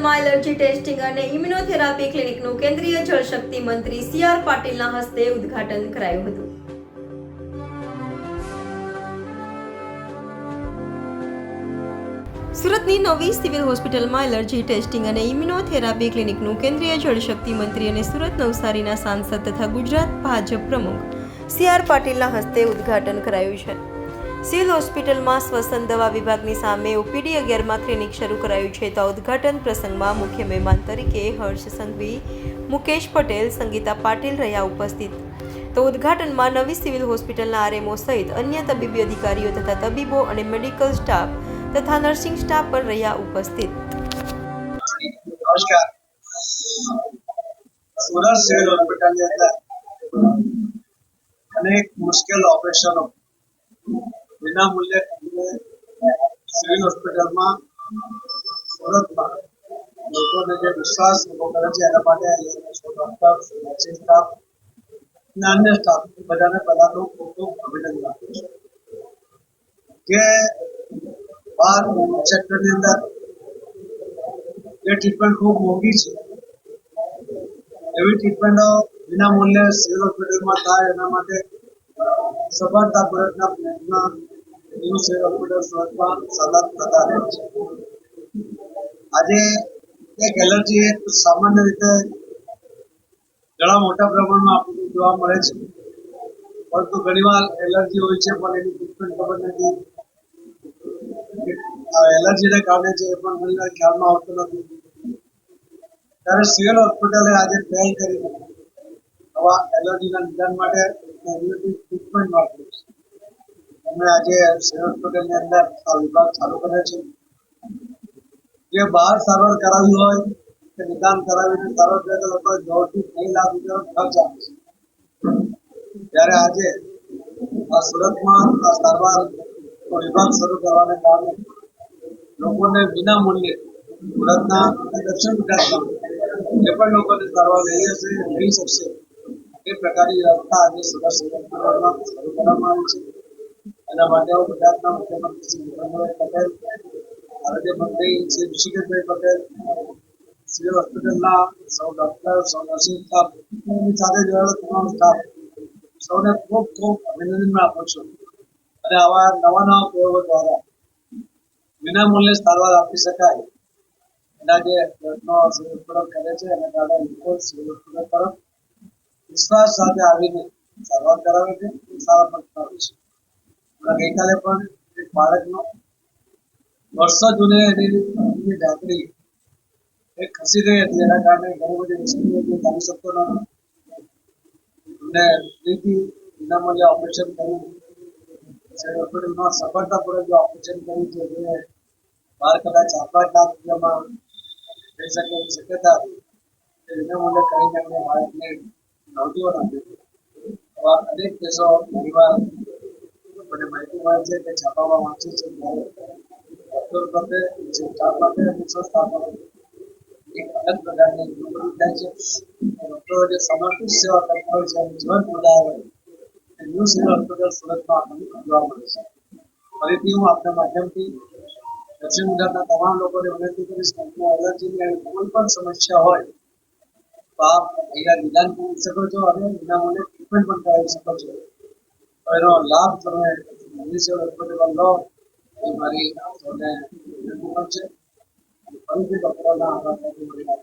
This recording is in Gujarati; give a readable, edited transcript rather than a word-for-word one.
હોસ્પિટલમાં એલર્જી ટેસ્ટિંગ અને ઇમ્યુનોથેરાપી ક્લિનિકનું કેન્દ્રીય જળશક્તિ મંત્રી સી.આર. પાટીલના હસ્તે ઉદ્ઘાટન કરાયું હતું. સુરતની નવી સિવિલ હોસ્પિટલમાં એલર્જી ટેસ્ટિંગ અને ઇમ્યુનોથેરાપી ક્લિનિકનું કેન્દ્રીય જળશક્તિ મંત્રી અને સુરત નવસારીના સાંસદ તથા ગુજરાત ભાજપ પ્રમુખ સી.આર. પાટીલના હસ્તે ઉદ્ઘાટન કરાયું છે. સિવિલ હોસ્પિટલમાં શ્વસન દવા વિભાગની સામે ઓપીડી 11માં ક્લિનિક શરૂ કરાયું છે. તો ઉદ્ઘાટન પ્રસંગમાં મુખ્ય મહેમાન તરીકે હર્ષ સંઘવી, મુકેશ પટેલ, સંગીતા પાટીલ રહ્યા ઉપસ્થિત. તો ઉદ્ઘાટનમાં નવી સિવિલ હોસ્પિટલના આરએમઓ સહિત અન્ય તબીબી અધિકારીઓ તથા તબીબો અને મેડિકલ સ્ટાફ તથા નર્સિંગ સ્ટાફ પણ રહ્યા ઉપસ્થિત. નમસ્કાર. સુરત સિવિલ હોસ્પિટલની અંદર અનેક મુશ્કેલ ઓપરેશનો વિના મૂલ્યે સિવિલ હોસ્પિટલમાં સુરતમાં લોકોને જે વિશ્વાસ ઉભો કરે છે એના માટે ડોક્ટર, નર્સિંગ સ્ટાફ અને અન્ય સ્ટાફ બધાને પહેલાનું ખૂબ ખૂબ અભિનંદન આપું છું કે બહાર સેક્ટરની અંદર જે ટ્રીટમેન્ટ ખૂબ મોંઘી છે એવી ટ્રીટમેન્ટો વિના મૂલ્યે સિવિલ હોસ્પિટલમાં થાય એના માટે સફળતાપૂર્વકના પ્રયત્ન ન્યૂ સિવિલ હોસ્પિટલ સુરતમાં સતત થતા રહે છે. આજે એક એલર્જી એક સામાન્ય રીતે ઘણા મોટા પ્રમાણમાં આપણને જોવા મળે છે, પરંતુ ઘણીવાર એલર્જી હોય છે પણ એની ટ્રીટમેન્ટ ખબર નથી. એલર્જીને કારણે છે એ પણ ઘણીવાર ખ્યાલમાં આવતો નથી. ત્યારે સિવિલ હોસ્પિટલે આજે પહેલ કરીને આવા એલર્જીના નિદાન માટે ટ્રીટમેન્ટ માટે અમે આજે સિવિલ હોસ્પિટલની અંદર આ વિભાગ ચાલુ કર્યો છે. જે બહાર સારવાર કરાવી હોય કે નિદાન કરાવીને સારવાર કરે તો લોકો 1.5 થી 2 લાખ રૂપિયાનો ખર્ચ આવે છે. ત્યારે આજે આ સુરતમાં આ સારવાર વિભાગ શરૂ કરવાને કારણે લોકોને વિના મૂલ્યે સુરતના દક્ષિણ ગુજરાતમાં જે પણ લોકોને સારવાર લઈ શકશે એ પ્રકારની વ્યવસ્થા આજે સુરત સિવિલમાં શરૂ કરવામાં આવી છે. એના માટે હું ગુજરાતના મુખ્યમંત્રી શ્રી ભૂપેન્દ્રભાઈ પટેલ, આરોગ્ય મંત્રી શ્રી ઋષિકેશભાઈ પટેલ, સિવિલ હોસ્પિટલના સૌ ડોક્ટર, સૌ નર્સિંગ સ્ટાફ, એની સાથે જોડાયેલો તમામ સ્ટાફ સૌને ખૂબ ખૂબ અભિનંદન આપું છું. અને આવા નવા પ્રયોગો દ્વારા વિના મૂલ્યે સારવાર આપી શકાય એના જે પ્રયત્નો સિવિલ હોસ્પિટલ કરે છે એના કારણે લોકો સિવિલ હોસ્પિટલ તરફ વિશ્વાસ સાથે આવીને સારવાર કરાવે છે, સારા પણ કરાવે છે. ગઈકાલે પણ એક બાળકનો વર્ષો જૂની એની ઢાંકણી એ ખસી ગઈ હતી, એના કારણે ઘણી બધી મુશ્કેલીઓ ચાલી શકતો ન હતો. અને ફરીથી વિના મૂલ્યે ઓપરેશન કર્યું. હોસ્પિટલમાં સફળતાપૂર્વક જે ઓપરેશન કર્યું છે જે બહાર કદાચ 4-5 લાખ રૂપિયામાં થઈ શકે એવી શક્યતા હતી, એ વિના મૂલ્યે કરીને એમને બાળકને નવજીવન આપ્યું. આવા અનેક કેસો ઘણીવાર મને માહિતી મળે છે કે છાપામાં વાંચી છે ત્યારે ડૉક્ટર પ્રત્યે જે સ્ટાફ માટે અને સ્ટાફ માટે એક અલગ પ્રકારની અનુભૂતિ થાય છે. ડૉક્ટરો જે સમર્પિત સેવા કરતા હોય છે અને જીવન જોડાયા હોય એ ન્યૂ સિવિલ હોસ્પિટલ સુરતમાં આપણને જોવા મળે છે. ફરીથી હું આપના માધ્યમથી દક્ષિણ ગુજરાતના તમામ લોકોને વિનંતી કરીશ કે એલર્જીની કોઈ પણ સમસ્યા હોય તો આપ અહીંયા નિદાન કરી શકો છો અને વિના મૂલ્યે ટ્રીટમેન્ટ પણ કરાવી શકો છો. એનો લાભ તમે ન્યૂ સિવિલ હોસ્પિટલમાં લો એ મારી સૌને વિનંતી પણ છે. ફરીથી ડૉક્ટરોના આભાર.